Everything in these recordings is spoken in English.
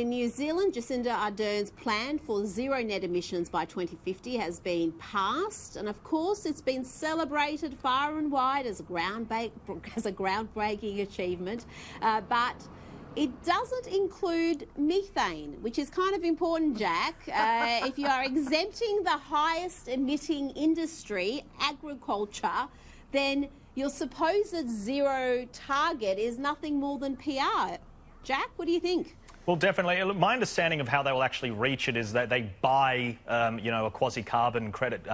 In New Zealand, Jacinda Ardern's plan for zero net emissions by 2050 has been passed, and of course it's been celebrated far and wide as a groundbreaking achievement, but it doesn't include methane, which is kind of important, Jack. If you are exempting the highest emitting industry, agriculture, then your supposed zero target is nothing more than PR. Jack, what do you think? Well, definitely. My understanding of how they will actually reach it is that they buy, a quasi-carbon credit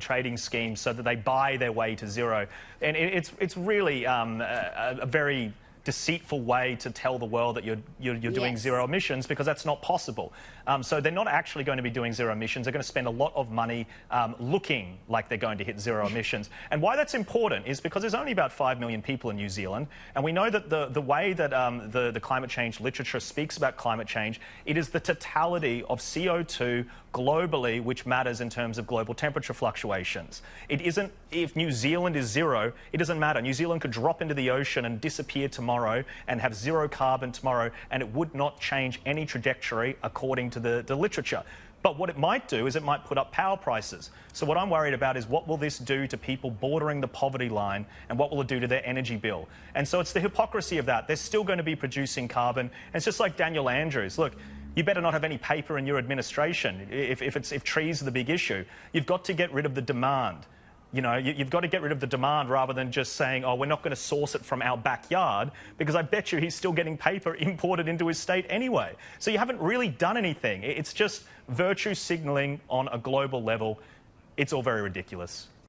trading scheme so that they buy their way to zero. And it's really a very deceitful way to tell the world that you're doing zero emissions, because that's not possible. So they're not actually going to be doing zero emissions. They're going to spend a lot of money looking like they're going to hit zero emissions. And why that's important is because there's only about 5 million people in New Zealand, and we know that the way that the climate change literature speaks about climate change, it is the totality of CO2 globally which matters in terms of global temperature fluctuations. It isn't, if New Zealand is zero, it doesn't matter. New Zealand could drop into the ocean and disappear tomorrow and have zero carbon tomorrow, and it would not change any trajectory according to the literature. But what it might do is it might put up power prices. So what I'm worried about is what will this do to people bordering the poverty line, and what will it do to their energy bill? And so it's the hypocrisy of that. They're still going to be producing carbon. And it's just like Daniel Andrews. Look, you better not have any paper in your administration if trees are the big issue. You've got to get rid of the demand. You know, you've got to get rid of the demand rather than just saying, oh, we're not going to source it from our backyard, because I bet you he's still getting paper imported into his state anyway. So you haven't really done anything. It's just virtue signalling on a global level. It's all very ridiculous.